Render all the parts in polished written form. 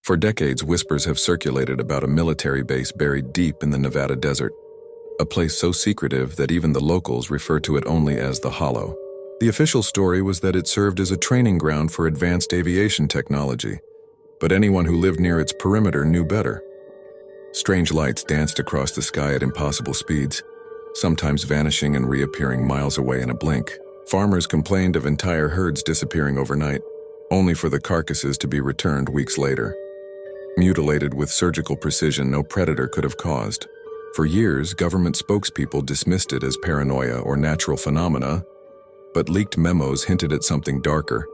For decades, whispers have circulated about a military base buried deep in the Nevada desert, a place so secretive that even the locals refer to it only as the Hollow. The official story was that it served as a training ground for advanced aviation technology, but anyone who lived near its perimeter knew better. Strange lights danced across the sky at impossible speeds, sometimes vanishing and reappearing miles away in a blink. Farmers complained of entire herds disappearing overnight, only for the carcasses to be returned weeks later, mutilated with surgical precision no predator could have caused. For years, government spokespeople dismissed it as paranoia or natural phenomena, but leaked memos hinted at something darker: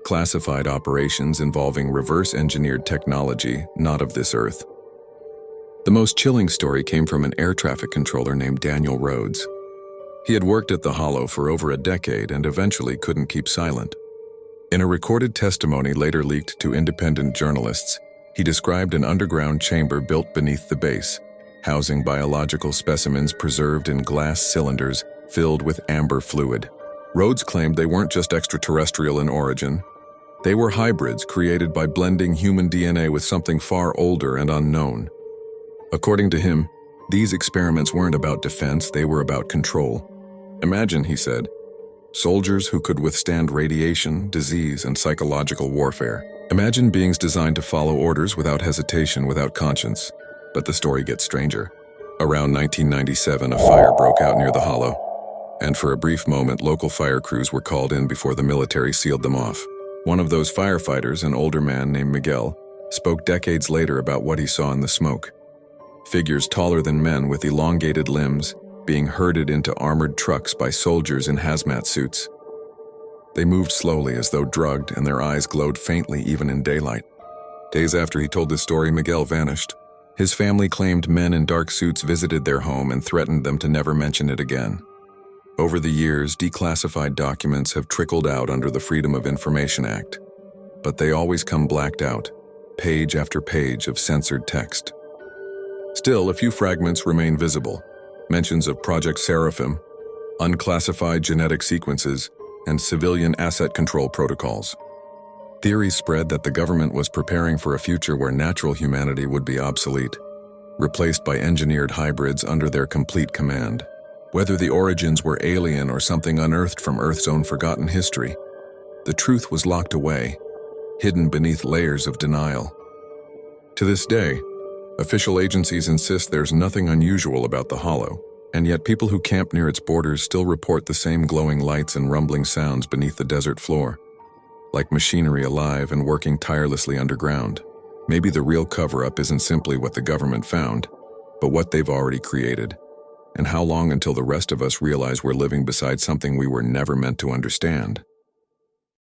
classified operations involving reverse-engineered technology not of this earth. The most chilling story came from an air traffic controller named Daniel Rhodes. He had worked at the Hollow for over a decade and eventually couldn't keep silent. In a recorded testimony later leaked to independent journalists, he described an underground chamber built beneath the base, housing biological specimens preserved in glass cylinders filled with amber fluid. Rhodes claimed they weren't just extraterrestrial in origin. They were hybrids created by blending human DNA with something far older and unknown. According to him, these experiments weren't about defense, they were about control. Imagine, he said, soldiers who could withstand radiation, disease, and psychological warfare. Imagine beings designed to follow orders without hesitation, without conscience. But the story gets stranger. Around 1997, a fire broke out near the Hollow, and for a brief moment, local fire crews were called in before the military sealed them off. One of those firefighters, an older man named Miguel, spoke decades later about what he saw in the smoke. Figures taller than men with elongated limbs being herded into armored trucks by soldiers in hazmat suits. They moved slowly as though drugged, and their eyes glowed faintly even in daylight. Days after he told this story, Miguel vanished. His family claimed men in dark suits visited their home and threatened them to never mention it again. Over the years, declassified documents have trickled out under the Freedom of Information Act, but they always come blacked out, page after page of censored text. Still, a few fragments remain visible: mentions of Project Seraphim, unclassified genetic sequences, and civilian asset control protocols. Theories spread that the government was preparing for a future where natural humanity would be obsolete, replaced by engineered hybrids under their complete command. Whether the origins were alien or something unearthed from Earth's own forgotten history, the truth was locked away, hidden beneath layers of denial. To this day, official agencies insist there's nothing unusual about the Hollow, and yet people who camp near its borders still report the same glowing lights and rumbling sounds beneath the desert floor, like machinery alive and working tirelessly underground. Maybe the real cover-up isn't simply what the government found, but what they've already created. And how long until the rest of us realize we're living beside something we were never meant to understand?